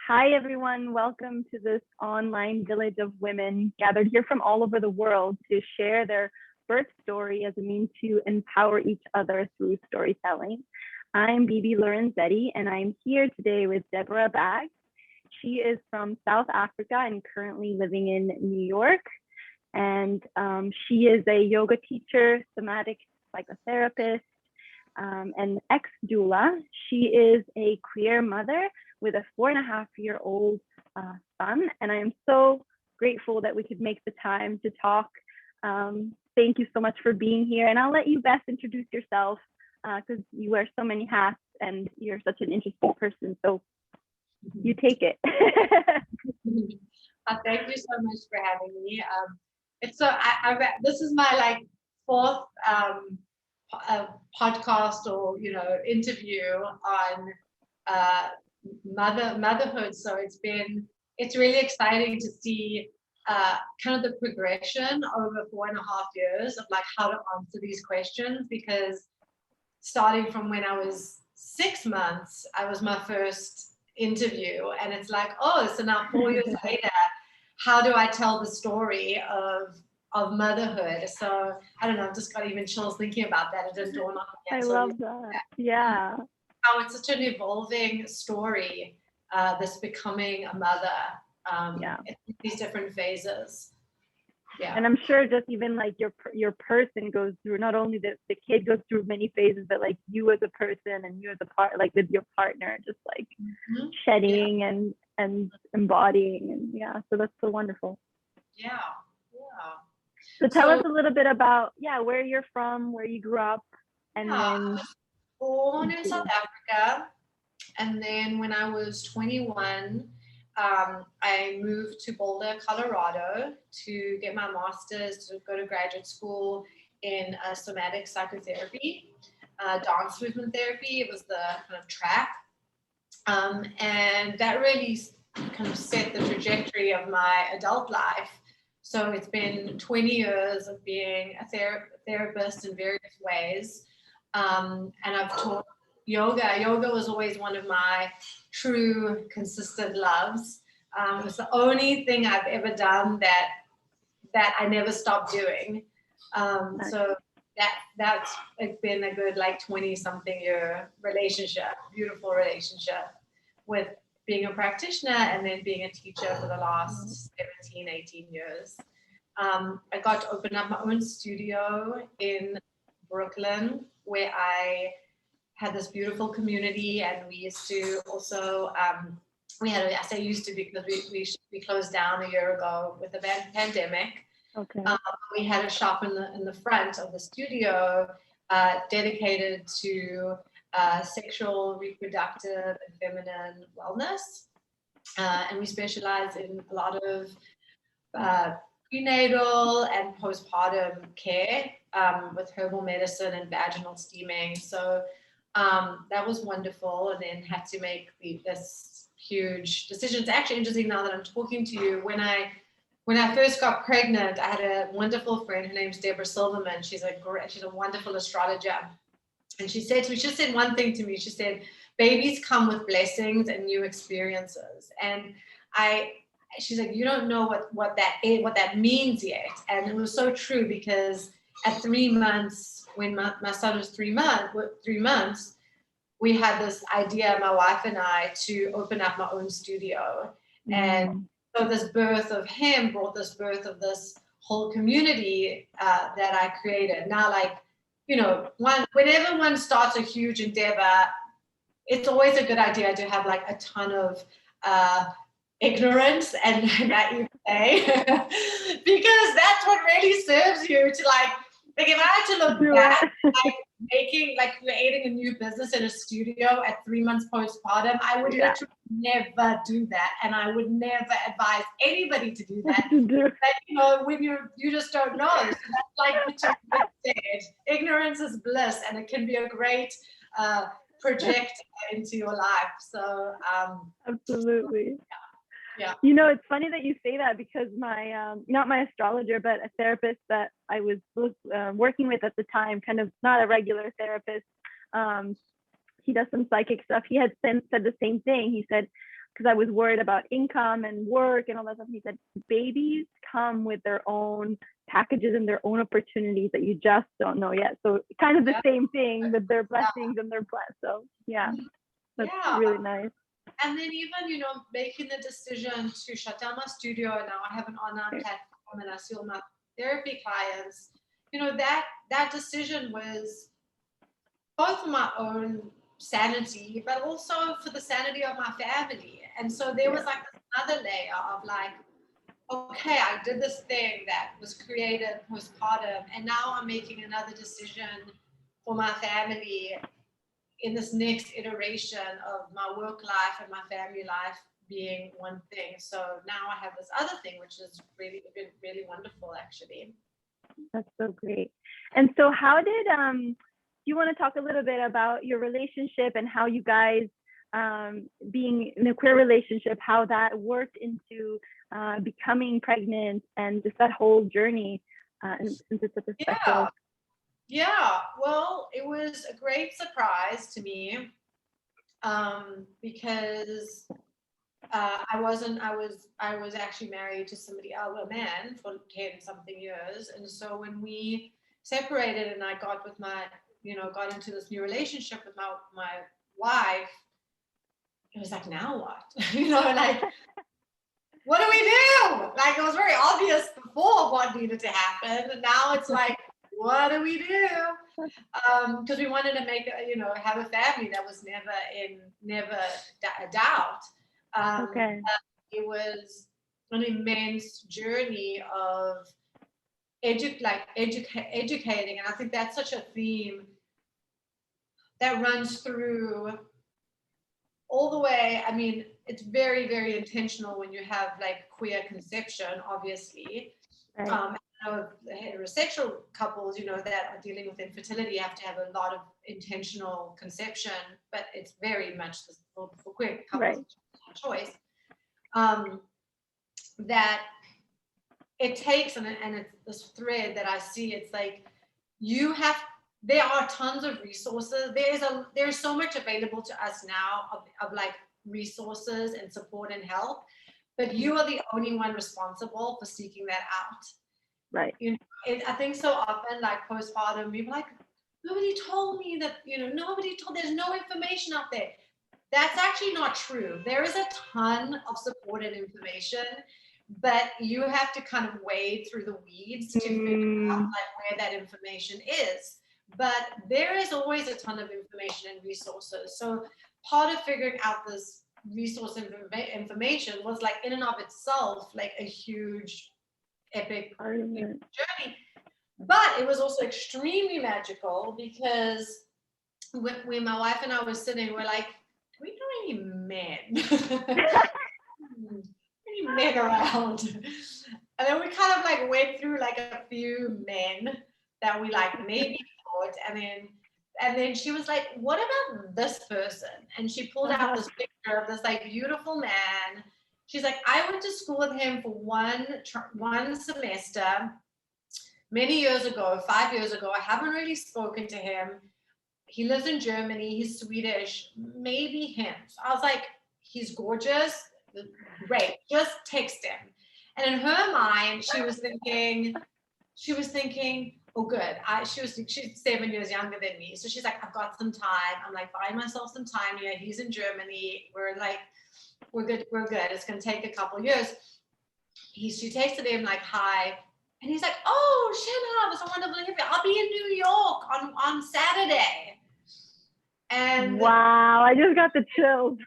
Hi, everyone. Welcome to this online village of women gathered here from all over the world to share their birth story as a means to empower each other through storytelling. I'm Bibi Lorenzetti, and I'm here today with Deborah Baggs. She is from South Africa and currently living in New York. And she is a yoga teacher, somatic psychotherapist, and ex-doula. She is a queer mother with a 4.5-year-old son, and I am so grateful that we could make the time to talk. Thank you so much for being here, and I'll let you best introduce yourself because you wear so many hats and you're such an interesting person, so you take it. Thank you so much for having me. This is my fourth podcast or interview on motherhood, so it's really exciting to see kind of the progression over 4.5 years of how to answer these questions, because starting from when I was 6 months, I was my first interview, and it's so now 4 years later, how do I tell the story of motherhood? So I don't know, I've just got even chills thinking about that. It didn't dawn on me yet. I love that. Yeah. How it's such an evolving story, this becoming a mother, in these different phases. Yeah. And I'm sure just even your person goes through, not only the kid goes through many phases, but you as a person and you as a part, with your partner, just shedding and embodying, and so that's so wonderful. Yeah. So tell us a little bit about where you're from, where you grew up, and then. Born in South Africa, and then when I was 21, I moved to Boulder, Colorado to get my master's, to go to graduate school in somatic psychotherapy, dance movement therapy. It was the kind of track, and that really kind of set the trajectory of my adult life. So it's been 20 years of being a therapist in various ways. And I've taught yoga. Yoga was always one of my true consistent loves. It's the only thing I've ever done that I never stopped doing. So that's been a good 20-something year relationship, beautiful relationship with being a practitioner and then being a teacher for the last 17, 18 years. I got to open up my own studio in Brooklyn, where I had this beautiful community, and we used to also I say used to because we closed down a year ago with the pandemic. Okay. We had a shop in the front of the studio dedicated to sexual, reproductive, and feminine wellness, and we specialize in a lot of prenatal and postpartum care with herbal medicine and vaginal steaming. So that was wonderful, and then had to make this huge decision. It's actually interesting now that I'm talking to you. When I first got pregnant, I had a wonderful friend. Her name's Deborah Silverman. She's a wonderful astrologer, and she said one thing to me. She said, "Babies come with blessings and new experiences," and she's like, "You don't know what that means yet." And it was so true, because at 3 months, when my son was 3 months, we had this idea, my wife and I, to open up my own studio. And so this birth of him brought this birth of this whole community that I created. Now, whenever one starts a huge endeavor, it's always a good idea to have a ton of ignorance and naivete, because that's what really serves you to if I had to look back, creating a new business in a studio at 3 months postpartum, I would literally never do that, and I would never advise anybody to do that. But, when you just don't know. So that's what you said. Ignorance is bliss, and it can be a great projector into your life. So absolutely. Yeah. It's funny that you say that, because my not my astrologer, but a therapist that I was working with at the time, kind of not a regular therapist, he does some psychic stuff. He had said the same thing. He said, because I was worried about income and work and all that stuff. He said, babies come with their own packages and their own opportunities that you just don't know yet. So kind of the same thing with their blessings and their plans. So yeah, that's really nice. And then even, you know, making the decision to shut down my studio, and now I have an online platform and I see all my therapy clients, you know, that decision was both for my own sanity, but also for the sanity of my family. And so there was like another layer of like, okay, I did this thing that was created postpartum, and now I'm making another decision for my family in this next iteration of my work life and my family life being one thing. So now I have this other thing, which has really been really wonderful, actually. That's so great. And so how did, do you want to talk a little bit about your relationship and how you guys, being in a queer relationship, how that worked into becoming pregnant and just that whole journey, and since it's such a special. Yeah, well, it was a great surprise to me, because I was actually married to somebody else, a man, for 10 something years. And so when we separated and I got with my, you know, got into this new relationship with my wife, it was like, now what? You know, like, what do we do? Like, it was very obvious before what needed to happen. And now it's like, what do we do? Because we wanted to make, you know, have a family that was never a doubt. It was an immense journey of educating, and I think that's such a theme that runs through all the way. I mean, it's very, very intentional when you have like queer conception, obviously. Heterosexual couples, you know, that are dealing with infertility have to have a lot of intentional conception, but it's very much for queer couples choice. That it takes, and it's this thread that I see, it's like there are tons of resources. There's so much available to us now of like resources and support and help, but you are the only one responsible for seeking that out. Right. You know, I think so often, like postpartum, people like, nobody told me that, you know, there's no information out there. That's actually not true. There is a ton of support and information, but you have to kind of wade through the weeds to figure out like where that information is. But there is always a ton of information and resources. So part of figuring out this resource information was like in and of itself, like a huge epic journey. But it was also extremely magical because when my wife and I were sitting, we're like, do we know any men? Any men around? And then we kind of like went through like a few men that we like maybe thought, and then she was like, what about this person? And she pulled out this picture of this like beautiful man. She's like, I went to school with him for one semester many years ago, 5 years ago. I haven't really spoken to him. He lives in Germany. He's Swedish. Maybe him. So I was like, he's gorgeous. Great. Just text him. And in her mind, she was thinking, oh, good. She's 7 years younger than me. So she's like, I've got some time. I'm like, buying myself some time here. He's in Germany. We're good. It's going to take a couple years. She texted him like, hi. And he's like, oh, Shanna, it was so wonderful to hear you. I'll be in New York on Saturday. And wow, I just got the chills.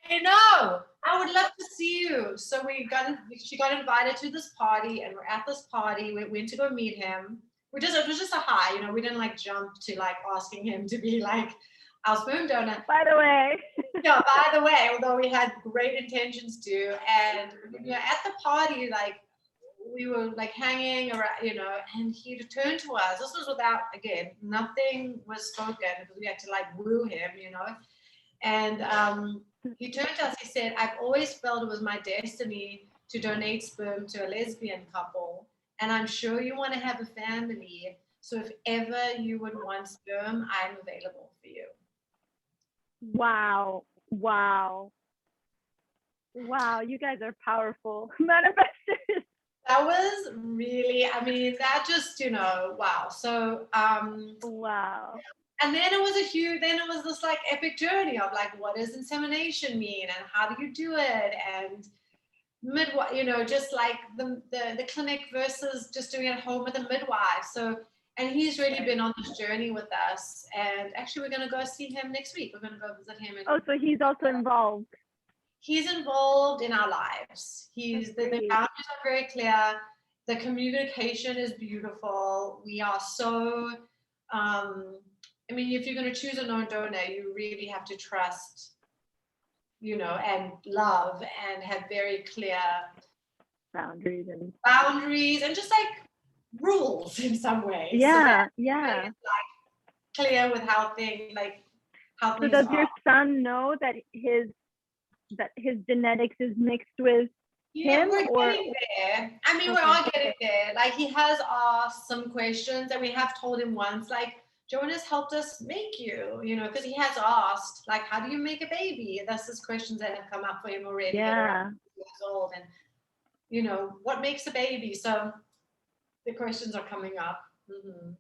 I know. I would love to see you. So she got invited to this party, and we're at this party. We went to go meet him. It was just a hi, you know, we didn't like jump to like asking him to be like our sperm donor. By the way. Yeah, by the way, although we had great intentions to. And you know, at the party, like we were like hanging around, you know, and he turned to us. This was without, again, nothing was spoken because we had to like woo him, you know. And he turned to us, he said, I've always felt it was my destiny to donate sperm to a lesbian couple. And I'm sure you want to have a family. So if ever you would want sperm, I'm available for you. Wow. Wow, you guys are powerful manifestors. That was really, I mean, that just, wow. So, Wow. and then it was this like epic journey of like, what does insemination mean and how do you do it? And midwife, just like the clinic versus just doing it at home with a midwife. So, and he's really been on this journey with us. And actually, we're going to go see him next week. We're going to go visit him. Oh, so he's also involved. He's involved in our lives. The boundaries are very clear. The communication is beautiful. We are so, I mean, if you're going to choose a known donor, you really have to trust, and love and have very clear boundaries and just like rules in some ways. Yeah, so yeah. Like clear with how things So does your son know that his genetics is mixed with him? We're getting there. I mean, we are getting there. Like he has asked some questions, and we have told him once, like, Jonas helped us make you, because he has asked, like, how do you make a baby? That's just questions that have come up for him already. Yeah. At years old, and what makes a baby? So the questions are coming up. Mm-hmm.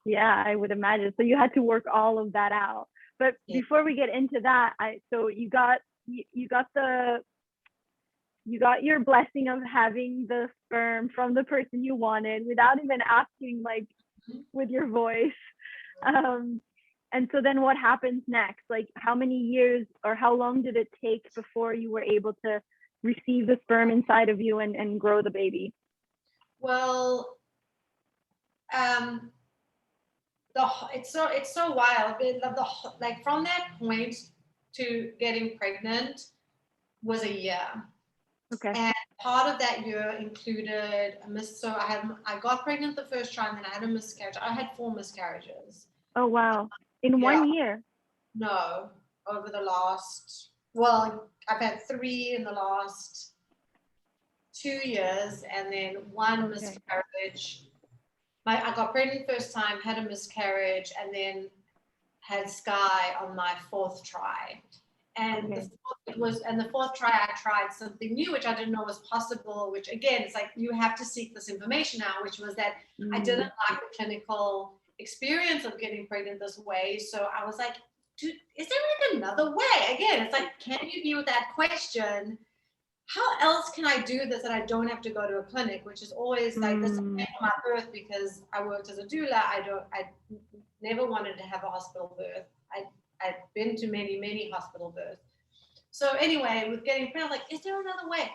Yeah, I would imagine. So you had to work all of that out. But before we get into that, so you got your blessing of having the sperm from the person you wanted without even asking, like, with your voice. And so then what happens next? Like, how many years or how long did it take before you were able to receive the sperm inside of you and grow the baby? Well, it's so wild. Like from that point to getting pregnant was a year. Okay. And part of that year included I got pregnant the first time, and then I had a miscarriage. I had 4 miscarriages. Oh wow! In 1 year? No, over the last. Well, I've had 3 in the last 2 years, and then 1 miscarriage. I got pregnant first time, had a miscarriage, and then had Sky on my 4th try. And the 4th try, I tried something new, which I didn't know was possible, which again, it's like, you have to seek this information out, which was that I didn't like the clinical experience of getting pregnant this way. So I was like, dude, is there like another way? Again, it's like, can you be with that question? How else can I do this that I don't have to go to a clinic, which is always like this for my birth, because I worked as a doula. I never wanted to have a hospital birth. I've been to many hospital births. So anyway, with getting pregnant, I was like, is there another way?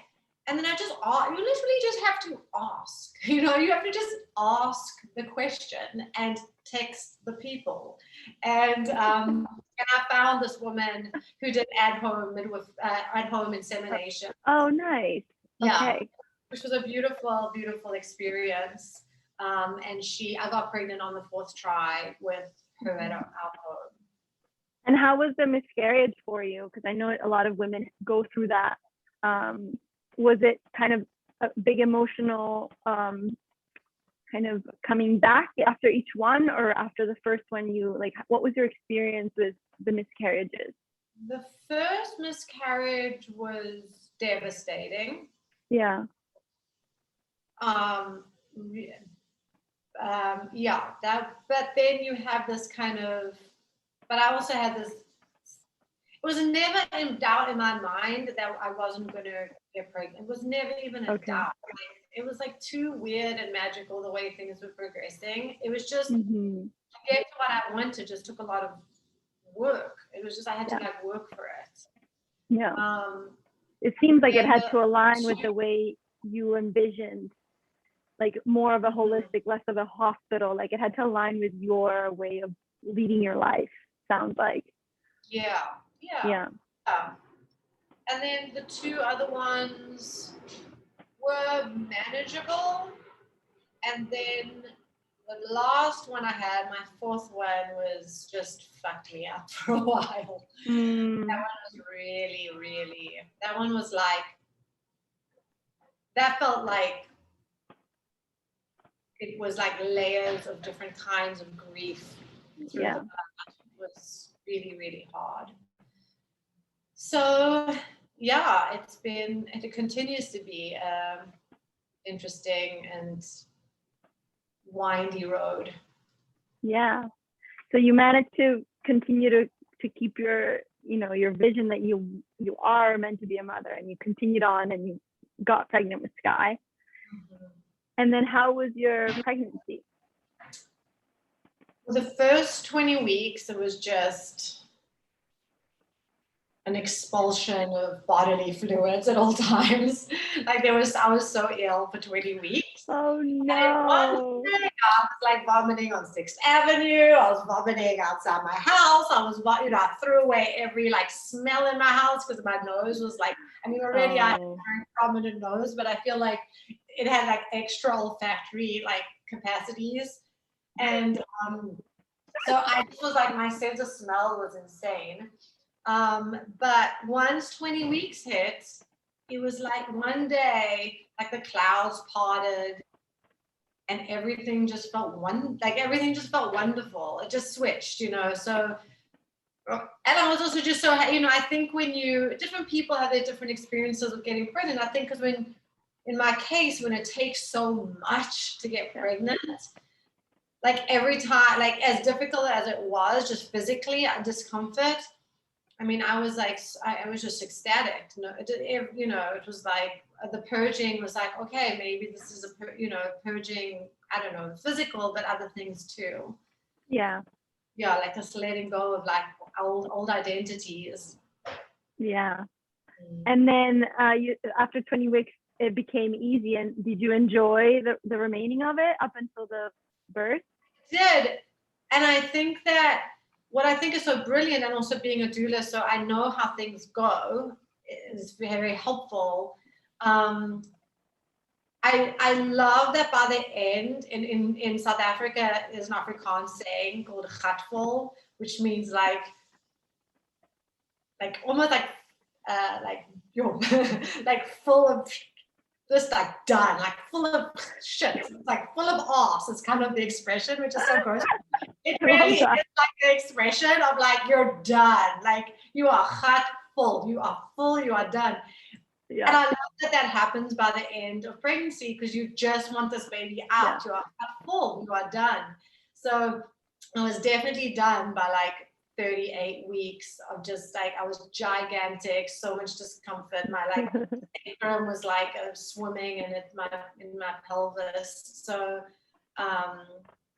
And then you literally just have to ask. You have to just ask the question and text the people. And I found this woman who did at-home insemination. Oh, nice. Yeah, okay. Which was a beautiful, beautiful experience. And I got pregnant on the 4th try with her at our home. And how was the miscarriage for you? Because I know a lot of women go through that. Was it kind of a big emotional kind of coming back after each one, or after the first one, what was your experience with the miscarriages? The first miscarriage was devastating. Yeah. But then you have this kind of, but I also had this, it was never in doubt in my mind that I wasn't going to get pregnant. It was never even a doubt. It was like too weird and magical the way things were progressing. It was just, to get to what I wanted just took a lot of work. It was just, I had to like work for it. Yeah. It seems like it had to align with the way you envisioned, like more of a holistic, less of a hospital. Like it had to align with your way of leading your life, sounds like. Yeah. And then the 2 other ones were manageable. And then the last one I had, my 4th one, was just fucked me up for a while. That one was really, really, that one was like, that felt like it was like layers of different kinds of grief. Yeah. It was really, really hard. So yeah, it continues to be interesting and windy road. Yeah. So you managed to continue to keep your, your vision that you are meant to be a mother, and you continued on and you got pregnant with Sky. Mm-hmm. And then how was your pregnancy? For the first 20 weeks, it was just an expulsion of bodily fluids at all times. Like I was so ill for 20 weeks. Oh no. One day I was like vomiting on 6th Avenue. I was vomiting outside my house. I threw away every like smell in my house because my nose was like, already I had a very prominent nose, but I feel like it had like extra olfactory like capacities. And so I just was like, my sense of smell was insane. But once 20 weeks hit, it was like one day, like the clouds parted and everything just felt wonderful. It just switched, so, and I was also just so, I think different people have their different experiences of getting pregnant. I think because in my case, when it takes so much to get pregnant, like every time, like as difficult as it was, just physically discomfort, I was just ecstatic. It was like the purging was like, okay, maybe this is purging, I don't know, physical, but other things too. Yeah. Yeah, like just letting go of like old identities. Yeah. And then after 20 weeks, it became easy. And did you enjoy the remaining of it up until the birth? I did. And I think that what I think is so brilliant, and also being a doula, so I know how things go, is very helpful. I love that by the end, in South Africa, there's an Afrikaans saying called gatvol, which means like almost like like full of just like done, like full of shit, like full of arse is kind of the expression, which is so gross. It really is like the expression of like, you're done, like you are hot full, you are full, you are done. Yeah. And I love that happens by the end of pregnancy, because you just want this baby out. Yeah. You are hot full, you are done. So I was definitely done by like 38 weeks of just like, I was gigantic, so much discomfort. My like sacrum was like swimming in my pelvis. So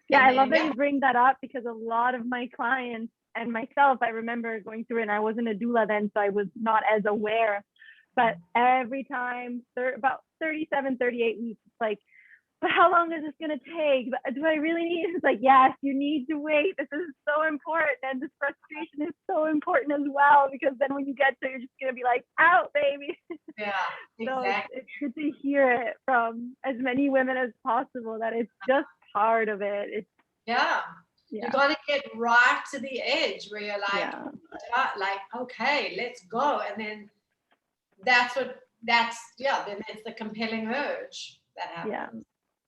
yeah, I love that you bring that up, because a lot of my clients and myself, I remember going through it, and I wasn't a doula then, so I was not as aware. But every time, about 37, 38 weeks, it's like, but how long is this going to take? Do I really need it? It's like, yes, you need to wait. This is so important. And this frustration is so important as well, because then when you get to it, you're just going to be like, out, baby. Yeah, exactly. So it's good to hear it from as many women as possible, that it's just part of it. Yeah. You got to get right to the edge where you're like, okay, let's go. And then then it's the compelling urge that happens. Yeah.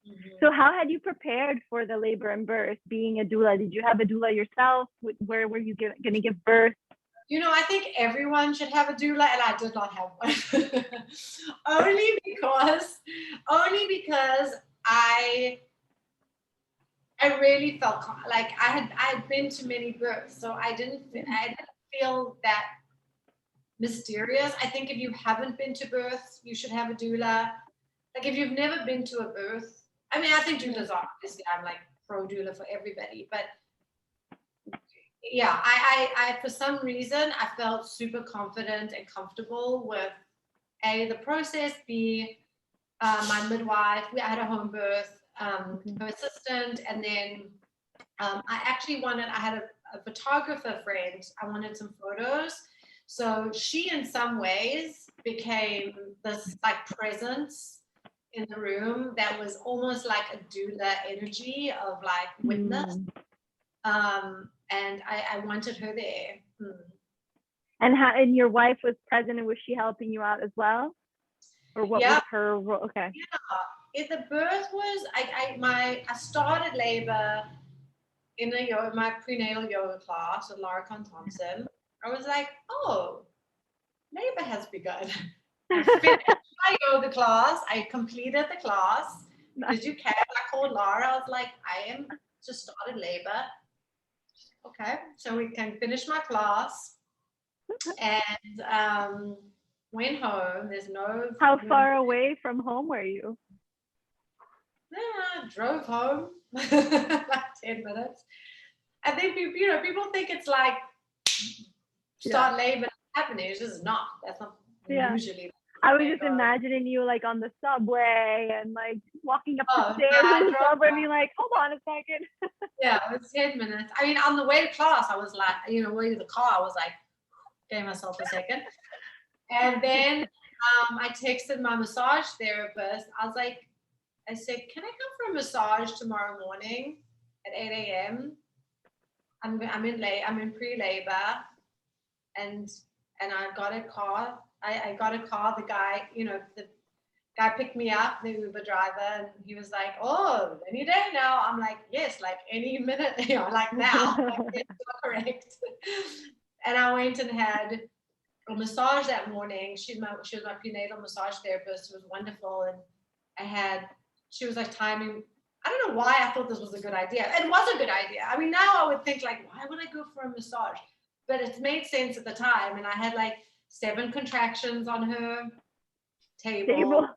Mm-hmm. So how had you prepared for the labor and birth, being a doula? Did you have a doula yourself? Where were you going to give birth? I think everyone should have a doula, and I did not have one. only because I really felt like I had been to many births, so I didn't feel that mysterious. I think if you haven't been to birth, you should have a doula. Like if you've never been to a birth, I think doulas are, obviously I'm like pro doula for everybody, but yeah, I for some reason I felt super confident and comfortable with A, the process, B, my midwife. I had a home birth, her assistant, and then I had a photographer friend. I wanted some photos. So she, in some ways, became this like presence in the room that was almost like a doula energy of like witness. And I wanted her there. And your wife was present, and was she helping you out as well? Or what was her role? Okay. Yeah. The birth was, I started labor in my prenatal yoga class with Laura Kahn Thompson. I was like, oh, labor has begun. I finished my yoga class. I completed the class. Because you can. I called Laura. I was like, I am just started labor. Okay, so we can finish my class. And went home. There's no. How far away from home were you? Drove home like 10 minutes. I think people think it's like start labor happening. It's just not. That's not usually. I was just imagining you like on the subway and like walking up the stairs on the subway and being like, hold on a second. Yeah, it was 10 minutes. I mean, on the way to class, I was like, way to the car, I was like, gave myself a second. And then I texted my massage therapist. I said, can I come for a massage tomorrow morning at 8 a.m.? I'm in pre-labor, and I got a car. I got a car. The guy, the guy picked me up, the Uber driver, and he was like, "Oh, any day now." I'm like, "Yes, like any minute, like now." Like, yes, correct. And I went and had a massage that morning. She was my prenatal massage therapist. It was wonderful, and she was like timing. I don't know why I thought this was a good idea. It was a good idea. I mean, now I would think like, why would I go for a massage? But it made sense at the time, and I had like 7 contractions on her table.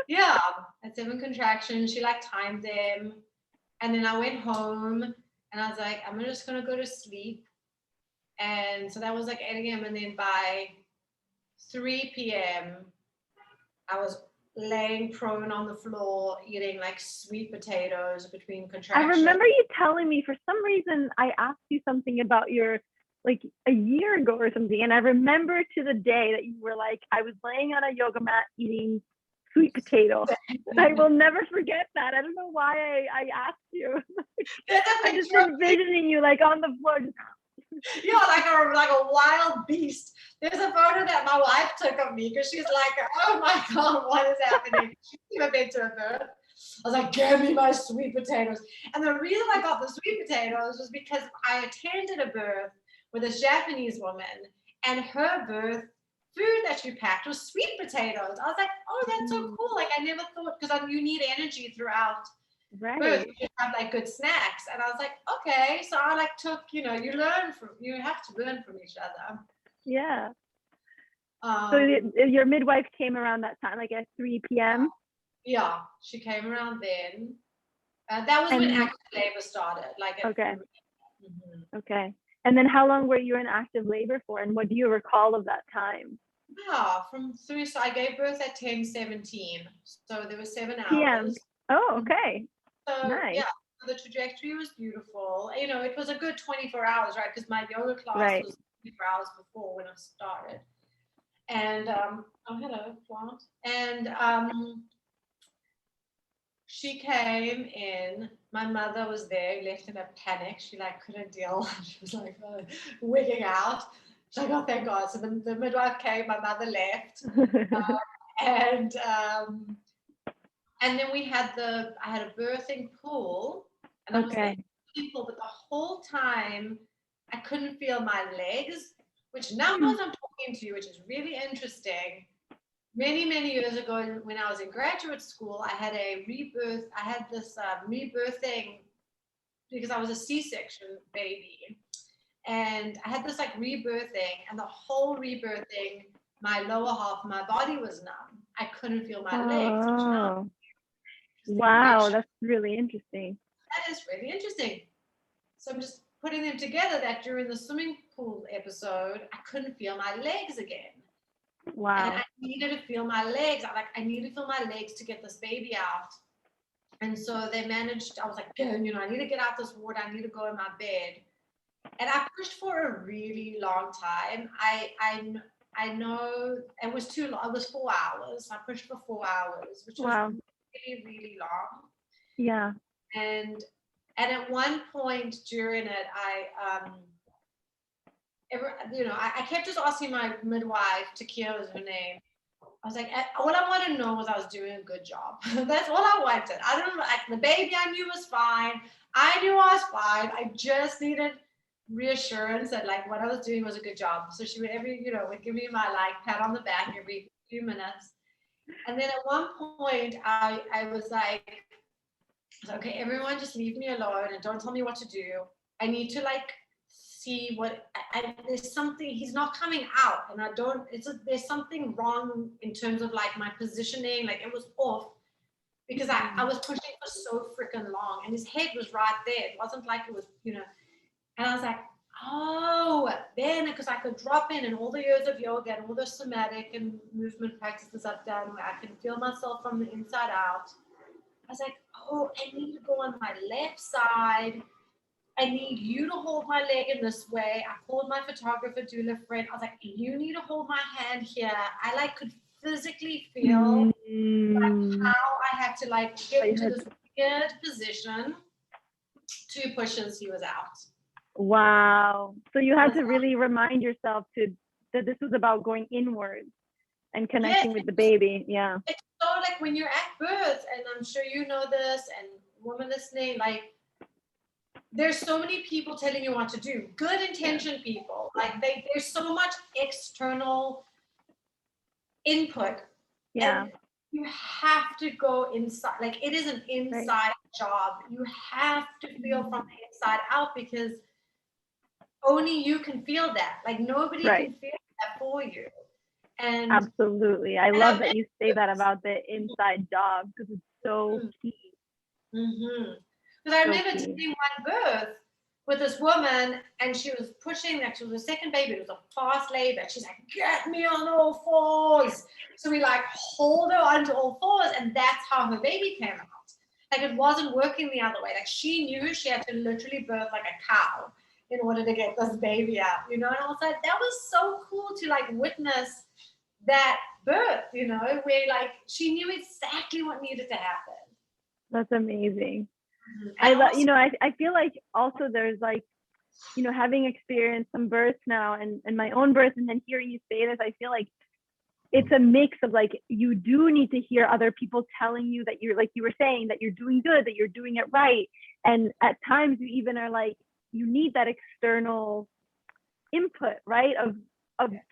Yeah, I had 7 contractions. She like timed them, and then I went home, and I was like, I'm just gonna go to sleep. And so that was like 8 a.m. And then by 3 p.m. I was laying prone on the floor eating like sweet potatoes between contractions. I remember you telling me, for some reason I asked you something about your like a year ago or something, and I remember to the day that you were like, I was laying on a yoga mat eating sweet potato. I will never forget that. I don't know why I asked you. I'm just envisioning you like on the floor. Yeah, like a wild beast. There's a photo that my wife took of me because she's like, oh my God, what is happening? She's never been to a birth. I was like, give me my sweet potatoes. And the reason I got the sweet potatoes was because I attended a birth with a Japanese woman, and her birth food that she packed was sweet potatoes. I was like, oh, that's so cool. Like, I never thought, because you need energy throughout birth. You have like good snacks. And I was like, okay. So I like took, you have to learn from each other. Yeah. So your midwife came around that time, like at 3 p.m.? Yeah, she came around then. That was when active labor started. Okay. Okay. And then how long were you in active labor for, and what do you recall of that time? So I gave birth at 10:17. So there were 7 hours. PM. Oh, okay. So nice. Yeah, the trajectory was beautiful. It was a good 24 hours, right? Because my yoga class was 24 hours before when I started. And hello, plant. And she came in. My mother was there, left in a panic. She couldn't deal. She was wigging out. She's like, oh, thank God. So the midwife came. My mother left, and then I had a birthing pool, and I was in the pool, but the whole time I couldn't feel my legs. Which now as I'm talking to you, which is really interesting. Many, many years ago, when I was in graduate school, I had a rebirth. I had this rebirthing because I was a C-section baby. And I had this rebirthing, and the whole rebirthing, my lower half of my body was numb. I couldn't feel my legs. Oh, wow, that's really interesting. That is really interesting. So I'm just putting them together that during the swimming pool episode, I couldn't feel my legs again. Wow. And I needed to feel my legs. I need to feel my legs to get this baby out. And so they managed, I was like, I need to get out this water. I need to go in my bed. And I pushed for a really long time. I know it was too long. It was 4 hours. I pushed for 4 hours, which was really, really long. Yeah. And at one point during it, I kept just asking my midwife, Takia was her name. I was like, all I want to know was I was doing a good job. That's all I wanted. I don't know, the baby I knew was fine. I knew I was fine. I just needed reassurance that like what I was doing was a good job. So she would would give me my like pat on the back every few minutes. And then at one point I was like, okay, everyone just leave me alone and don't tell me what to do. I need to like see what there's something, he's not coming out, and there's something wrong in terms of like my positioning, like it was off because I was pushing for so freaking long and his head was right there. It wasn't like it was, and I was like, oh, then because I could drop in and all the years of yoga and all the somatic and movement practices I've done where I can feel myself from the inside out. I was like, oh, I need to go on my left side. I need you to hold my leg in this way. I called my photographer doula friend. I was like, you need to hold my hand here. I like could physically feel like how I had to like get into this weird position. 2 pushes, he was out. Wow. So you had to really remind yourself that this was about going inwards and connecting with the baby. Yeah. It's so like when you're at birth, and I'm sure you know this, and women listening, like there's so many people telling you what to do. Good intentioned people. Like there's so much external input. Yeah. And you have to go inside. Like it is an inside job. You have to feel from the inside out because only you can feel that. Like nobody can feel that for you. And absolutely. I love that you say that about the inside job because it's so key. Because I remember doing one birth with this woman and she was pushing, like she was a second baby, it was a fast labor. She's like, get me on all fours. So we like hold her onto all fours, and that's how her baby came out. Like it wasn't working the other way. Like she knew she had to literally birth like a cow in order to get this baby out, And I was like, that was so cool to like witness that birth, where like she knew exactly what needed to happen. That's amazing. I feel like also there's like, having experienced some births now and my own birth, and then hearing you say this, I feel like it's a mix of like, you do need to hear other people telling you that you're, like you were saying, that you're doing good, that you're doing it right. And at times you even are like, you need that external input, right? Of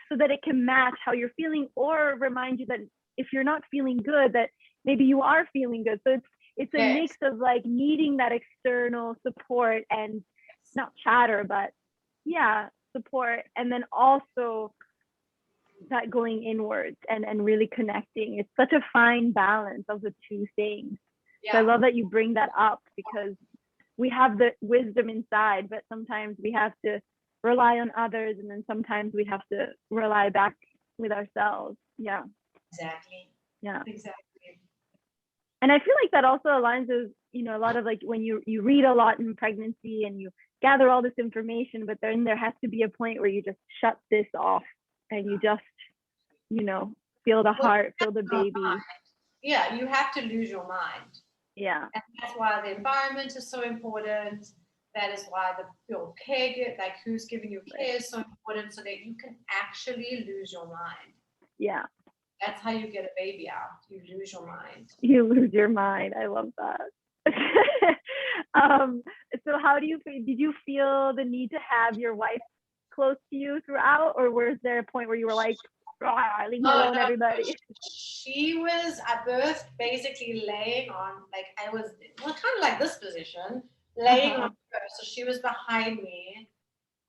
so that it can match how you're feeling, or remind you that if you're not feeling good, that maybe you are feeling good. So it's a mix of like needing that external support and not chatter, but support. And then also that going inwards and really connecting. It's such a fine balance of the two things. Yeah. So I love that you bring that up because we have the wisdom inside, but sometimes we have to rely on others, and then sometimes we have to rely back with ourselves. Yeah. Exactly. Yeah. Exactly. And I feel like that also aligns with, a lot of like when you read a lot in pregnancy and you gather all this information, but then there has to be a point where you just shut this off and you just, feel the heart, feel the baby. Yeah, you have to lose your mind. Yeah. And that's why the environment is so important. That is why your care, like who's giving you care is so important, so that you can actually lose your mind. Yeah. That's how you get a baby out. You lose your mind. You lose your mind. I love that. So how did you feel the need to have your wife close to you throughout, or was there a point where you were like, leave me alone, everybody? She was at birth basically laying on, like I was kind of like this position, laying on her. So she was behind me.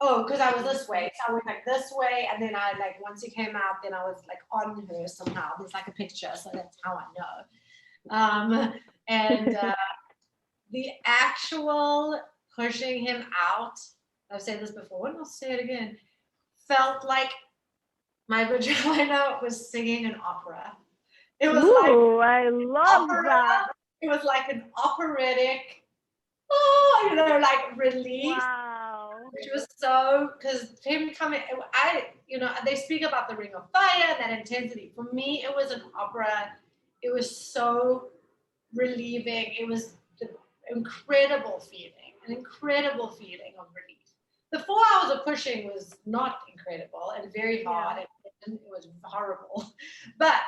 Oh, because I was this way. So I went like this way, and then I like once he came out, then I was like on her somehow. There's like a picture, so that's how I know. And the actual pushing him out, I've said this before, and I'll say it again, felt like my vagina was singing an opera. It was I love that. It was like an operatic, like release. Wow. Which was so, because him coming, they speak about the ring of fire and that intensity. For me, it was an opera. It was so relieving. It was an incredible feeling of relief. The 4 hours of pushing was not incredible and very hard. Yeah. It was horrible. But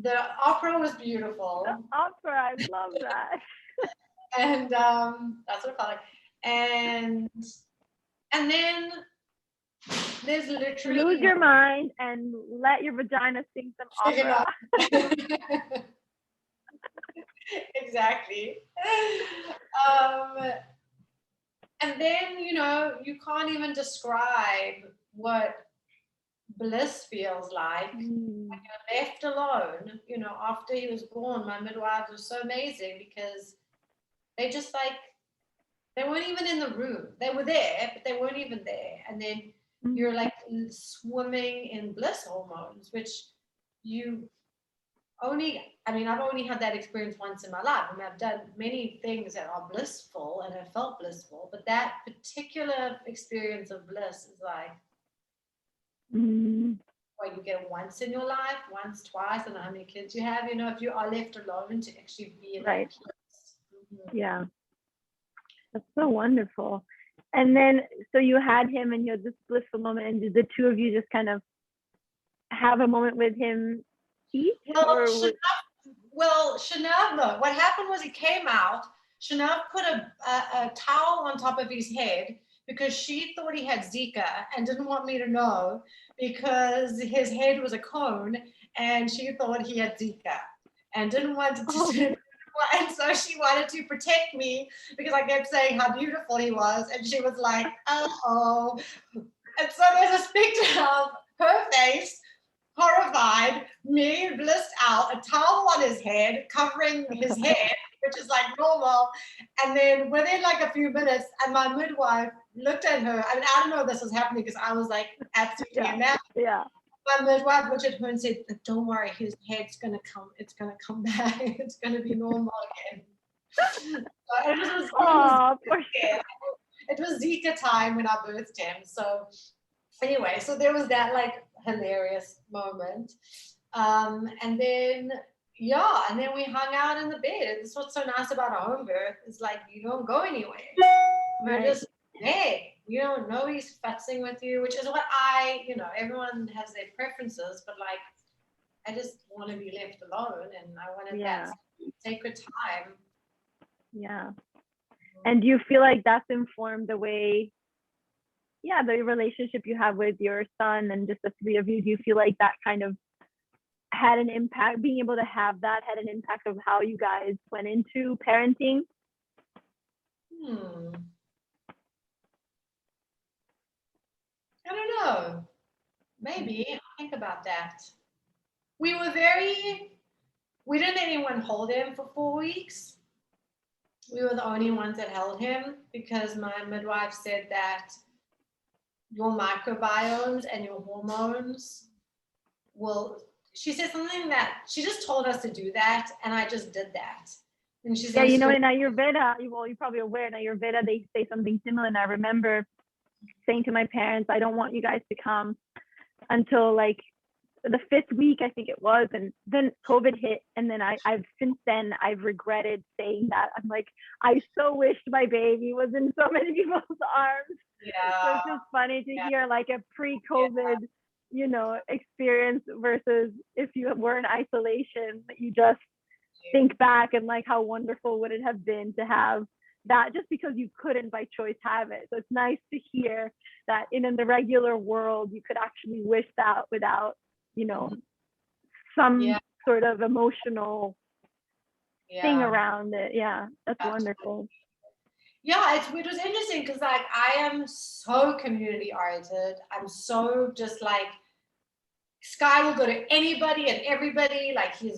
the opera was beautiful. The opera, I love that. And that's what I felt like. And And then there's literally lose your mind and let your vagina sing some opera. Exactly. And then, you can't even describe what bliss feels like when you're left alone. After he was born, my midwives were so amazing because they just they weren't even in the room. They were there, but they weren't even there. And then you're like swimming in bliss hormones, which I've only had that experience once in my life. I've done many things that are blissful and have felt blissful, but that particular experience of bliss is like, what you get once in your life, once, twice. I don't know how many kids you have, if you are left alone to actually be in that place. Yeah. That's so wonderful. And then, so you had him and you had this blissful moment, and did the two of you just kind of have a moment with him each? Shanav, no. What happened was he came out. Shanav put a towel on top of his head because she thought he had Zika and didn't want me to know because his head was a cone and she thought he had Zika and didn't want to and so she wanted to protect me because I kept saying how beautiful he was, and she was like, oh. And so there's a picture of her face, horrified, me blissed out, a towel on his head, covering his head, which is like normal. And then within like a few minutes, and my midwife looked at her. I don't know if this was happening because I was like absolutely enamored. Yeah. My midwife looked at her and said, don't worry, his head's gonna come, it's gonna come back, it's gonna be normal again. So it was Zika time when I birthed him. So anyway, so there was that like hilarious moment. And then we hung out in the bed. This is what's so nice about a home birth. It's like you don't go anywhere. We're just there. You don't know he's fussing with you, which is what everyone has their preferences, but like I just want to be left alone and I wanted that sacred time. Yeah. And do you feel like that's informed the way, the relationship you have with your son and just the three of you? Do you feel like that kind of had an impact, being able to have that had an impact of how you guys went into parenting? I don't know. Maybe. I'll think about that. We didn't let anyone hold him for 4 weeks. We were the only ones that held him because my midwife said that your microbiomes and your hormones she said something that she just told us to do that, and I just did that. And she said, in Ayurveda, you're probably aware, in Ayurveda, they say something similar. And I remember saying to my parents, I don't want you guys to come until like the 5th week, I think it was. And then COVID hit. And then since then, I've regretted saying that. I'm like, I so wished my baby was in so many people's arms. Yeah. So it's just funny to hear like a pre-COVID, experience versus if you were in isolation, you just think back and like how wonderful would it have been to have that, just because you couldn't by choice have it. So it's nice to hear that in the regular world, you could actually wish that without, some sort of emotional thing around it. Yeah, that's wonderful. Yeah, it was interesting because like I am so community oriented. I'm so just like Sky will go to anybody and everybody. Like he's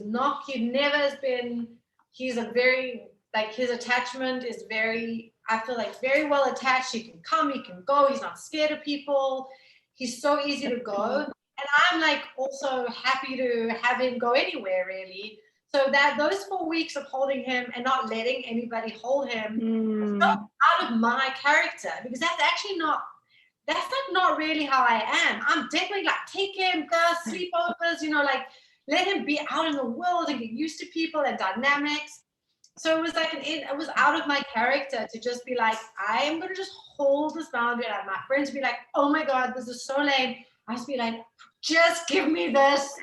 a very, like his attachment is very, I feel like very well attached. He can come, he can go. He's not scared of people. He's so easy to go. And I'm like also happy to have him go anywhere really. So that those 4 weeks of holding him and not letting anybody hold him was out of my character, because that's not really how I am. I'm definitely like, take him, go sleepovers, like let him be out in the world and get used to people and dynamics. So it was like it was out of my character to just be like, I am going to just hold this boundary. And my friends would be like, oh my God, this is so lame. I just be like, just give me this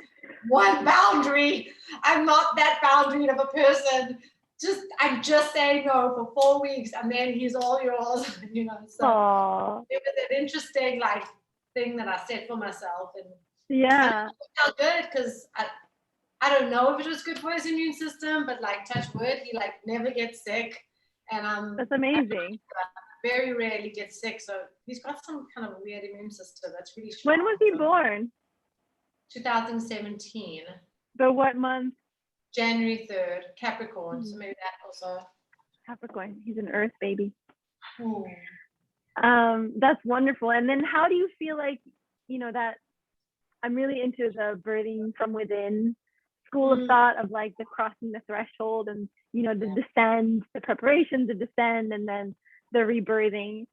one boundary. I'm not that boundary of a person. I'm just saying no for 4 weeks, and then he's all yours, you know. So Aww. it was an interesting like thing that I set for myself, and Yeah. it felt good because I don't know if it was good for his immune system, but like touch wood, he like never gets sick, and That's amazing. very rarely gets sick. So he's got some kind of weird immune system that's really strong. When was he born? 2017. The what month? January 3rd, Capricorn. So maybe that also. Capricorn. He's an Earth baby. Ooh. That's wonderful. And then how do you feel like, you know, that I'm really into the birthing from within school of thought of like the crossing the threshold and, you know, the descend, the preparation, the descend, and then the rebirthing.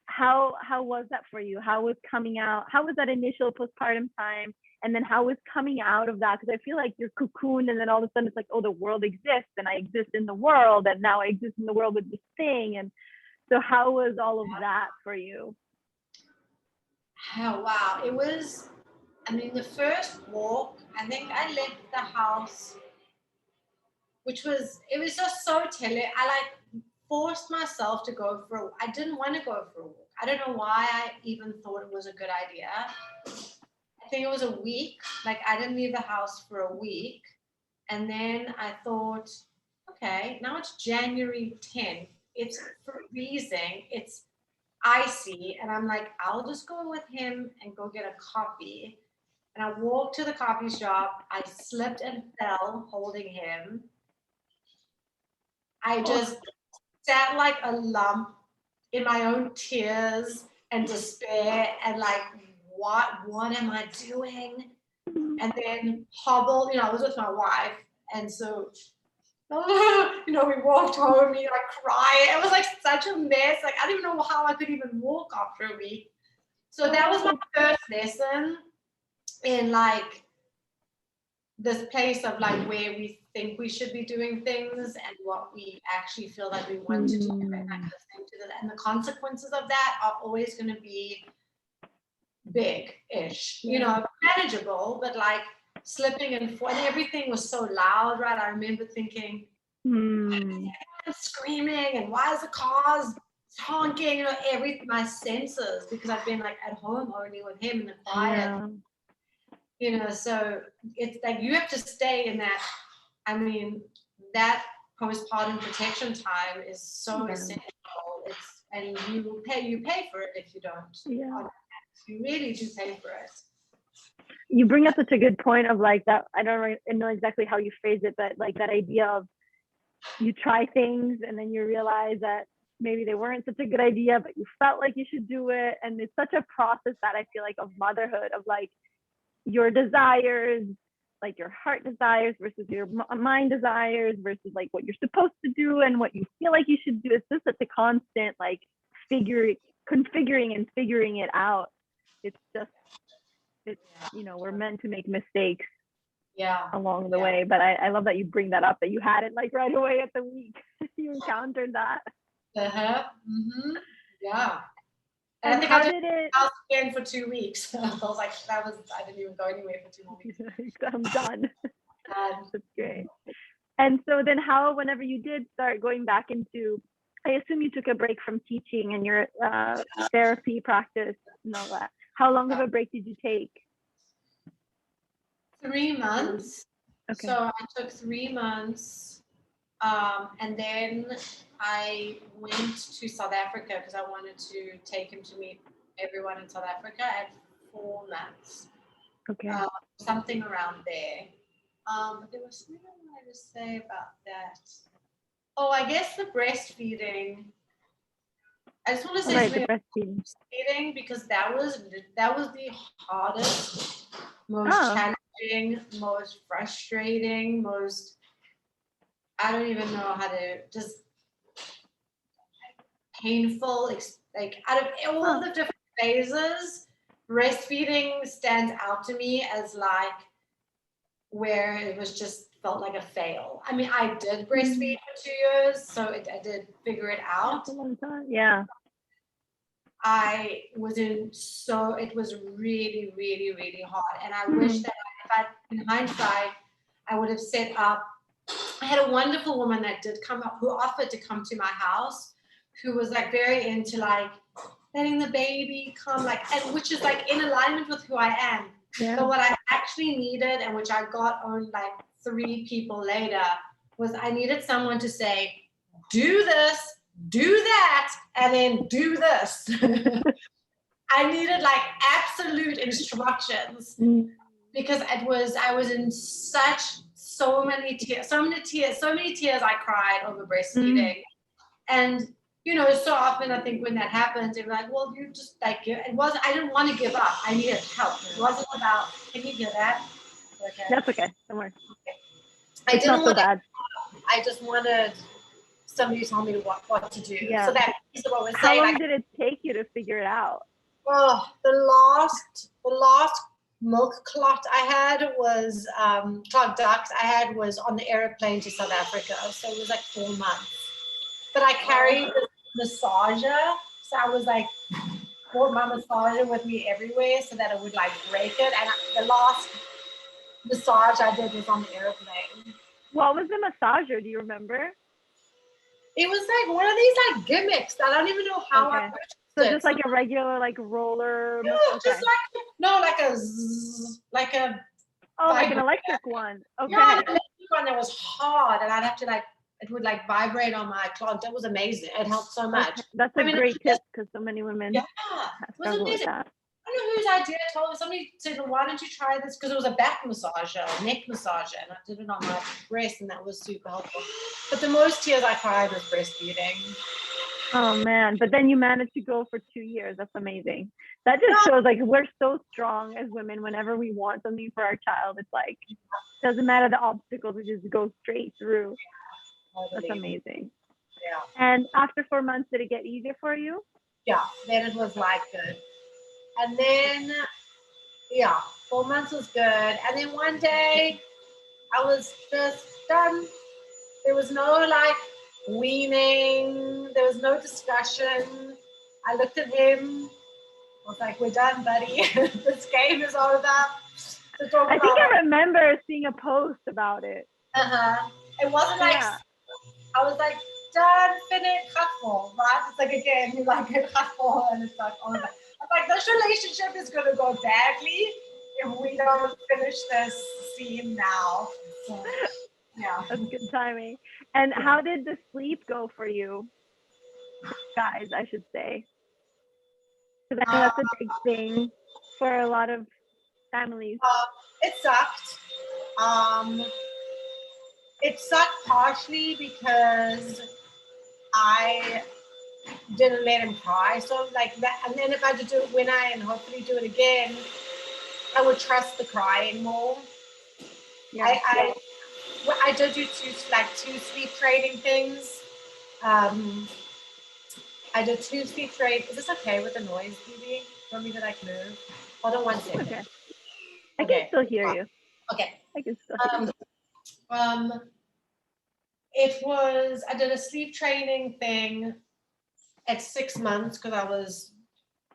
How was that for you? How was coming out? How was that initial postpartum time? And then how was coming out of that? Because I feel like you're cocooned and then all of a sudden it's like, oh, the world exists and I exist in the world and now I exist in the world with this thing. And so how was all of that for you? Oh, wow. It was, I mean, the first walk, I think I left the house, it was just so telling. I like forced myself to go for a walk. I didn't want to go for a walk. I don't know why I even thought it was a good idea. I think it was a week. Like I didn't leave the house for a week. And then I thought, okay, now it's January 10th. It's freezing. It's icy. And I'm like, I'll just go with him and go get a coffee. And I walked to the coffee shop. I slipped and fell holding him. I just sat like a lump in my own tears and despair and like, what am I doing? And then hobbled, you know, I was with my wife. And so, you know, we walked home, you know, like crying. It was like such a mess. Like, I don't even know how I could even walk after a week. So that was my first lesson in like this place of like where we think we should be doing things and what we actually feel like we want to do. And, like, and the consequences of that are always going to be big-ish, you know, manageable, but like slipping and everything was so loud, right? I remember thinking, screaming, and why is the cars honking? You know, my senses, because I've been like at home only with him in the quiet. You know, so it's like you have to stay in that. I mean, that postpartum protection time is so essential. And you pay for it if you don't. Yeah. You really do pay for it. You bring up such a good point of like that. I don't know exactly how you phrase it, but like that idea of you try things and then you realize that maybe they weren't such a good idea, but you felt like you should do it. And it's such a process that I feel like of motherhood, of like your desires, like your heart desires versus your mind desires versus like what you're supposed to do and what you feel like you should do. It's just such a constant like configuring and figuring it out. It's you know, we're meant to make mistakes along the way, but I love that you bring that up, that you had it like right away at the week. You encountered that. Yeah. And I think how I did it house again for 2 weeks. I was like, I didn't even go anywhere for 2 more weeks. I'm done. That's great. And so then how, whenever you did start going back into, I assume you took a break from teaching and your therapy practice and all that. How long of a break did you take? 3 months. Okay. So I took 3 months. And then I went to South Africa because I wanted to take him to meet everyone in South Africa at 4 months. Okay. Something around there. But there was something I wanted to say about that. Oh, I guess the breastfeeding. I just want to say something about breastfeeding because that was the hardest, most challenging, most frustrating, I don't even know how to, just painful, like out of all the different phases, breastfeeding stands out to me as like where it was just felt like a fail. I mean, I did breastfeed for 2 years, so I did figure it out. That's a long time. Yeah. It was really, really, really hard. And I wish that in hindsight, I would have set up I had a wonderful woman that did come up, who offered to come to my house, who was like very into like letting the baby come, like, and which is like in alignment with who I am. Yeah. But what I actually needed, and which I got on like 3 people later, was I needed someone to say, do this, do that, and then do this. I needed like absolute instructions, because I was in so many tears I cried over breastfeeding. And you know, so often I think when that happens, they're like, well, you just like, I didn't want to give up. I needed help. It wasn't about, can you hear that? Okay. That's okay. Don't worry. Okay. It's not so bad. I just wanted somebody to tell me what to do. Yeah. So that piece of what we're How saying. long did it take you to figure it out? Oh, the last milk clot I had was clot duct I had was on the airplane to South Africa. So it was like 4 months. But I carried the massager, so I was like, brought my massager with me everywhere so that it would like break it. And the last massage I did was on the airplane. What was the massager? Do you remember? It was like one of these like gimmicks. I don't even know how I purchased so it. Just like a regular like roller. No, just like a zzz, like a. Oh, like an electric one. Okay. Yeah, an electric one that was hard, and I'd have to like, it would like vibrate on my clot. That was amazing. It helped so much. Okay. That's a great tip, because so many women struggle with that. I don't know whose idea it told me. Somebody said, well, why don't you try this? Because it was a back massager, a neck massager, and I did it on my breast, and that was super helpful. But the most tears I cried was breastfeeding. Oh man, but then you managed to go for 2 years. That's amazing. That just shows like we're so strong as women. Whenever we want something for our child, it's like, doesn't matter the obstacles, we just go straight through. That's amazing. Yeah. And after 4 months, did it get easier for you? Yeah, then it was like good. And then, 4 months was good. And then one day I was just done. There was no like weaning. There was no discussion. I looked at him. I was like, we're done, buddy. This game is over. I think I remember seeing a post about it. It wasn't like, I was like, done, finished, hustle, right? It's like, again, you like it hustle, and it's like, oh, I'm like, this relationship is going to go badly if we don't finish this scene now. So, yeah. That's good timing. And how did the sleep go for you guys, I should say? Because I know that's a big thing for a lot of families. It sucked. It sucked partially because I didn't let him cry. So like that, and then if I had to do it when and hopefully do it again, I would trust the crying more. Yeah. I did do two sleep training things. I did 2 sleep training. Is this okay with the noise, Bibi? For me to like move? Hold on 1 second. Okay. I can still hear you. Okay. I can still hear you. I did a sleep training thing at 6 months because I was.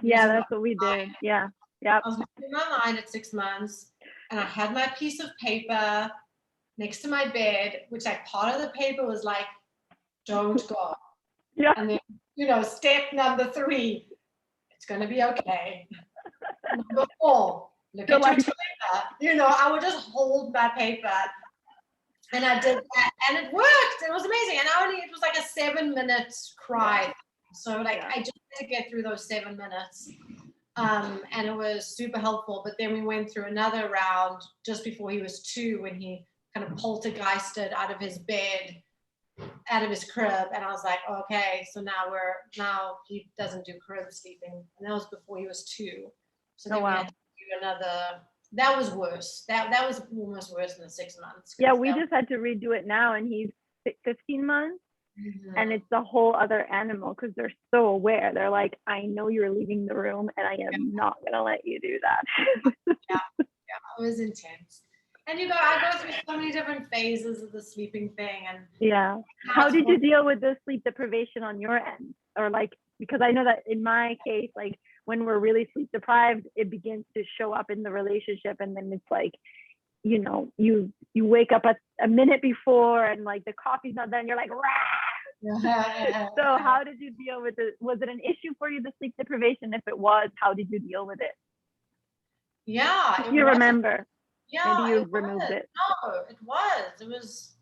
Yeah, that's what we did. Yeah. I was losing my mind at 6 months, and I had my piece of paper next to my bed, which like part of the paper was like, don't go. Yeah. And then, step number 3, it's going to be okay. Number 4, look at your paper. I would just hold my paper. And I did that, and it worked. It was amazing. And it was like a 7-minute cry. So like I just had to get through those 7 minutes. And it was super helpful. But then we went through another round just before he was 2, when he kind of poltergeisted out of his bed, out of his crib. And I was like, okay, so now he doesn't do crib sleeping. And that was before he was 2. So then we had to do another. That was worse. That was almost worse than the 6 months. Yeah, we just had to redo it now, and he's 15 months. Mm-hmm. And it's a whole other animal because they're so aware. They're like, I know you're leaving the room, and I am not going to let you do that. Yeah, it was intense. And I go through so many different phases of the sleeping thing. And how did you deal with the sleep deprivation on your end? Or like, because I know that in my case, like when we're really sleep deprived, it begins to show up in the relationship, and then it's like you know, you wake up at a minute before and like the coffee's not done, you're like, rah! So how did you deal with it? Was it an issue for you, the sleep deprivation? If it was, how did you deal with it? Yeah. If you remember. Yeah. Maybe you removed it. No, it was.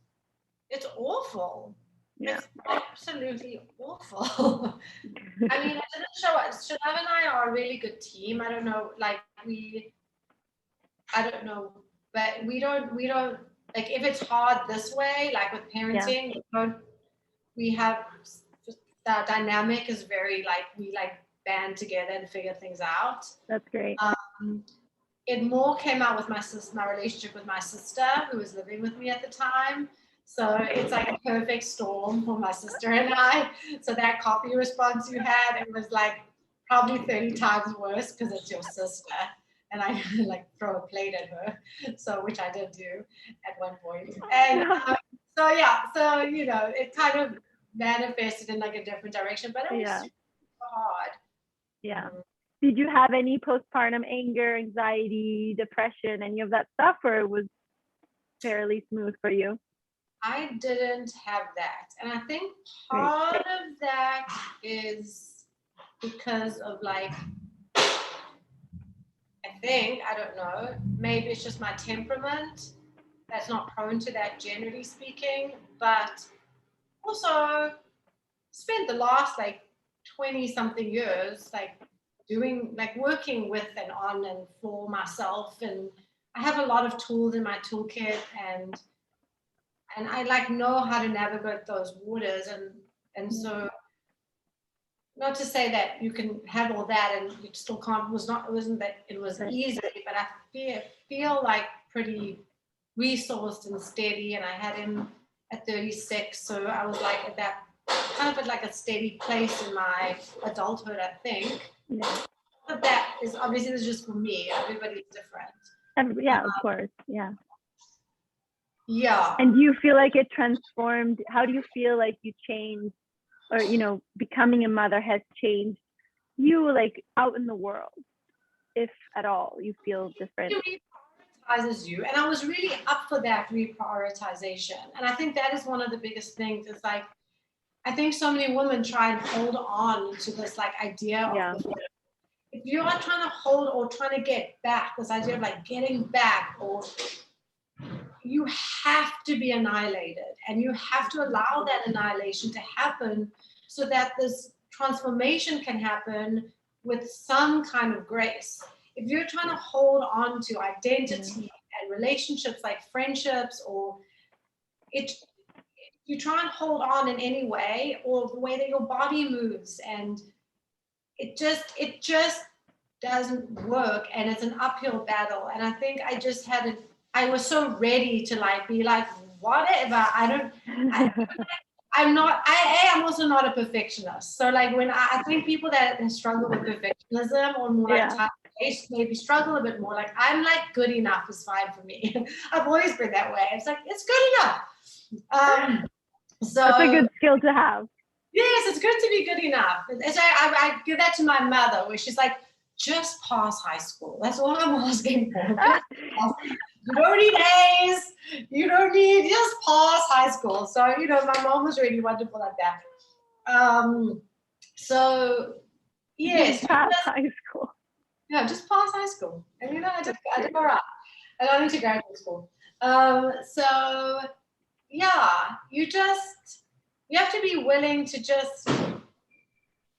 It's awful. Yeah. It's absolutely awful. I mean, I didn't show it. Shanav and I are a really good team. I don't know, like I don't know, but we don't, like if it's hard this way, like with parenting, we have, the dynamic is very like, we like band together and figure things out. That's great. It more came out with my relationship with my sister who was living with me at the time. So it's like a perfect storm for my sister and I. So that coffee response you had, it was like probably 30 times worse because it's your sister. And I like throw a plate at her. So, which I did do at one point. And so, you know, it kind of manifested in like a different direction, but it was super hard. Yeah. Did you have any postpartum anger, anxiety, depression, any of that stuff, or it was fairly smooth for you? I didn't have that. And I think part of that is because of like, I don't know, maybe it's just my temperament that's not prone to that generally speaking, but also spent the last like 20 something years like doing like working with and on and for myself, and I have a lot of tools in my toolkit, and I like know how to navigate those waters, and so not to say that you can have all that and you still can't, it wasn't that it was easy, but I feel like pretty resourced and steady, and I had him at 36, so I was like at that kind of at like a steady place in my adulthood, I think. But that is obviously this is just for me. Everybody's different. Of course. Yeah. Yeah. And do you feel like it transformed? How do you feel like you changed, or, you know, becoming a mother has changed you like out in the world, if at all you feel different? It reprioritizes you. And I was really up for that reprioritization. And I think that is one of the biggest things. It's like, I think so many women try and hold on to this like idea of if you are trying to hold or trying to get back, this idea of like getting back, or you have to be annihilated, and you have to allow that annihilation to happen so that this transformation can happen with some kind of grace. If you're trying to hold on to identity and relationships like friendships, or you try and hold on in any way, or the way that your body moves, and it just doesn't work, and it's an uphill battle. And I think I was so ready to like be like, whatever, I'm also not a perfectionist. So like when I think people that struggle with perfectionism or more like type A maybe struggle a bit more, like I'm like good enough is fine for me. I've always been that way. It's like, it's good enough. So that's a good skill to have. Yes, it's good to be good enough. So I give that to my mother, where she's like, just pass high school. That's all I'm asking for. You don't need A's. You don't need, just pass high school. So, you know, my mom was really wonderful like that. So, yes. Just pass high school. Yeah, just pass high school. And, you know, I did all right. I got into graduate school. So, yeah, you have to be willing to just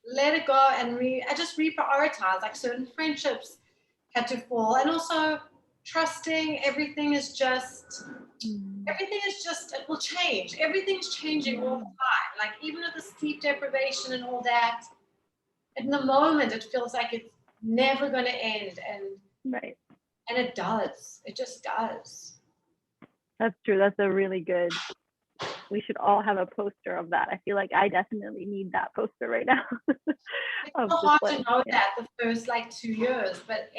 let it go and I just reprioritize. Like certain friendships had to fall, and also trusting everything is just it will change. Everything's changing all the time. Like even with the sleep deprivation and all that, in the moment it feels like it's never going to end, and it does. It just does. That's true. That's a really good. We should all have a poster of that. I feel like I definitely need that poster right now. It's so hard to know that the first like 2 years, but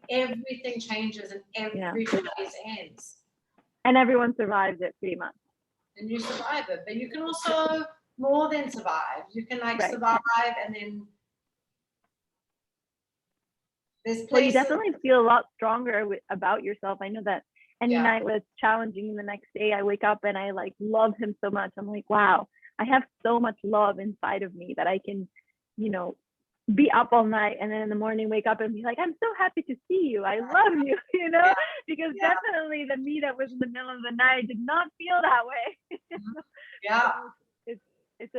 everything changes and every phase ends. And everyone survives it pretty much. And you survive it, but you can also more than survive. You can like survive, and then there's places. Well, you definitely feel a lot stronger about yourself. I know that any night was challenging, the next day I wake up and I like love him so much. I'm like, wow, I have so much love inside of me that I can, you know, be up all night and then in the morning wake up and be like, I'm so happy to see you, I love you, you know, because definitely the me that was in the middle of the night did not feel that way. Yeah. It's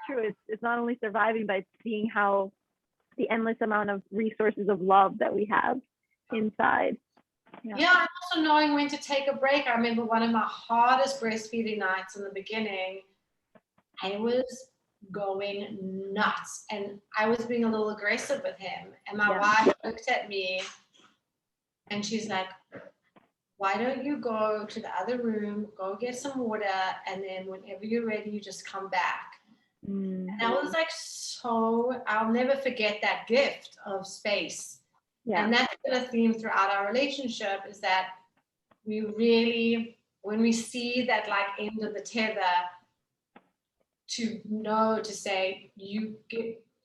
true. It's not only surviving, but seeing how the endless amount of resources of love that we have inside. Yeah, and also knowing when to take a break. I remember one of my hardest breastfeeding nights in the beginning, I was going nuts and I was being a little aggressive with him. And my wife looked at me and she's like, why don't you go to the other room, go get some water, and then whenever you're ready, you just come back. And I was like, I'll never forget that gift of space. And that's been a theme throughout our relationship, is that we really, when we see that like end of the tether, to know to say,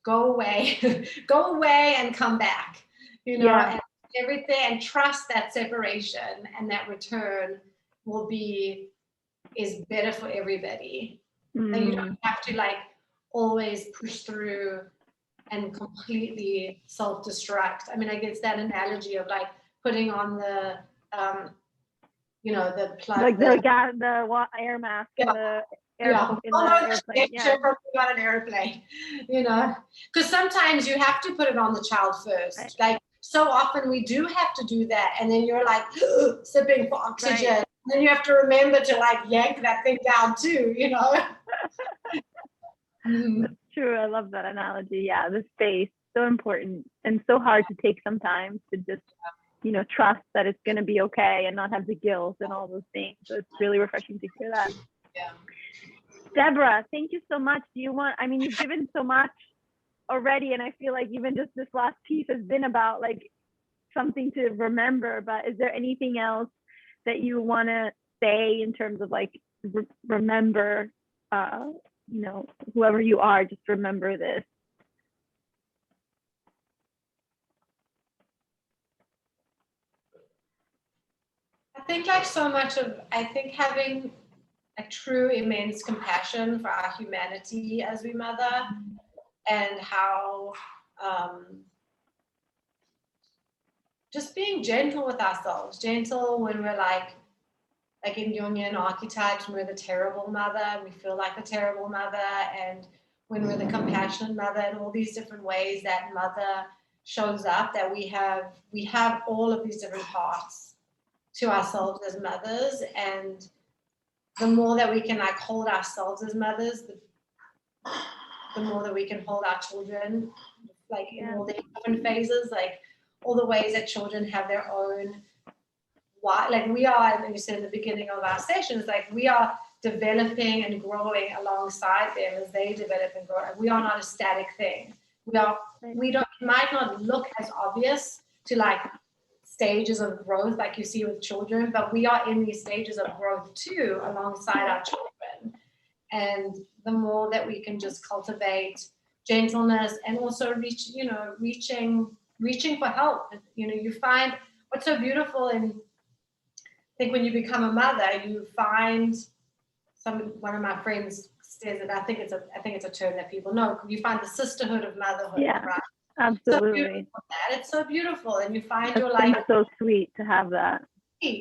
go away, go away and come back, you know, and everything, and trust that separation and that return is better for everybody. And you don't have to like always push through and completely self-destruct. I mean, I guess that analogy of like putting on the, you know, the plug, like the air mask, the airplane. On an airplane, you know, because sometimes you have to put it on the child first. Right. Like so often we do have to do that, and then you're like sipping for oxygen. Right. And then you have to remember to like yank that thing down too, you know. That's true. I love that analogy. Yeah, the space, so important and so hard to take sometimes, to just, you know, trust that it's going to be okay and not have the guilt and all those things. So it's really refreshing to hear that. Yeah. Deborah, thank you so much. I mean, you've given so much already, and I feel like even just this last piece has been about like something to remember, but is there anything else that you want to say in terms of like, remember, you know, whoever you are, just remember this? I think like so much of, I think having a true immense compassion for our humanity as we mother, and how just being gentle with ourselves, gentle when we're like in Jungian archetypes, when we're the terrible mother, we feel like the terrible mother, and when we're the compassionate mother, and all these different ways that mother shows up, that we have all of these different parts to ourselves as mothers. And the more that we can like hold ourselves as mothers, the more that we can hold our children, like in all the different phases, like all the ways that children have their own, like we are, like you said in the beginning of our sessions, like we are developing and growing alongside them as they develop and grow. We are not a static thing. It might not look as obvious to like stages of growth like you see with children, but we are in these stages of growth too alongside our children. And the more that we can just cultivate gentleness and also reaching for help, you know, you find what's so beautiful in, I think when you become a mother, you find one of my friends says it, I think it's a term that people know, you find the sisterhood of motherhood, right? Absolutely. It's so beautiful, and you find your life so sweet to have that.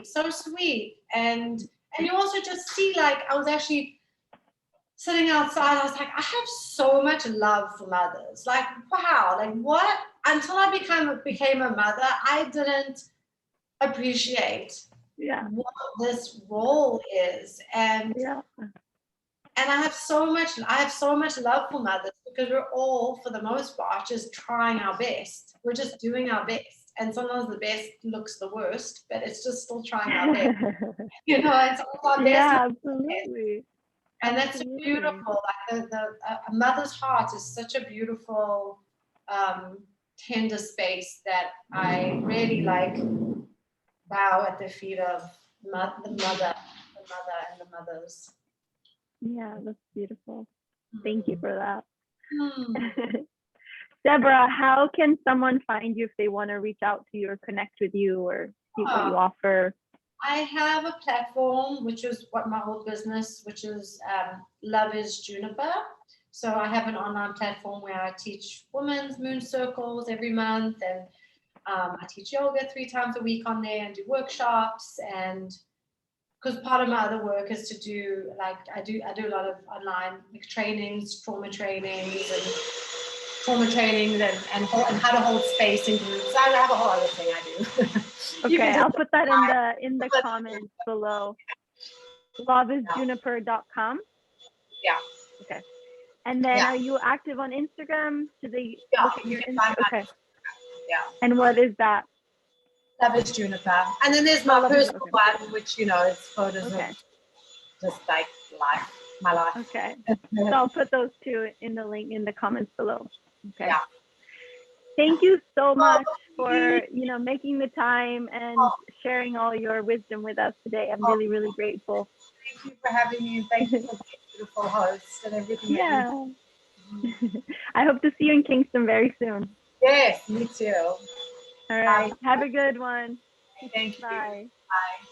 So sweet, and you also just see, like, I was actually sitting outside, I was like, I have so much love for mothers. Like, wow, like what? Until I became a mother, I didn't appreciate what this role is, and I have so much love for mothers, because we're all, for the most part, just trying our best. We're just doing our best, and sometimes the best looks the worst, but it's just still trying our best. You know, it's all our best. Yeah, absolutely. And that's beautiful. Like a mother's heart is such a beautiful, tender space that I really like bow at the feet of the mother and the mothers. Yeah, that's beautiful. Thank you for that. Deborah, how can someone find you if they want to reach out to you or connect with you or see what you offer? I have a platform, which is what my old business, which is Love is Juniper. So I have an online platform where I teach women's moon circles every month, and I teach yoga 3 times a week on there and do workshops. And because part of my other work is to do, like, I do a lot of online trainings, trauma trainings and how to hold space in groups. I have a whole other thing I do. Okay, I'll put that in the comments below. Loveisjuniper.com. Yeah. Okay. And then are you active on Instagram? Do they look at your Instagram? Okay. Yeah. And what is that? Love is Juniper. And then there's my personal one, which, is photos of just like life, my life. Okay. So I'll put those 2 in the link in the comments below. Okay. Yeah. Thank you so much for, making the time and sharing all your wisdom with us today. I'm really, really grateful. Thank you for having me, and thank you for being a beautiful host and everything. Yeah. I hope to see you in Kingston very soon. Yes, me too. All right. Have a good one. Thank you. Bye. Bye.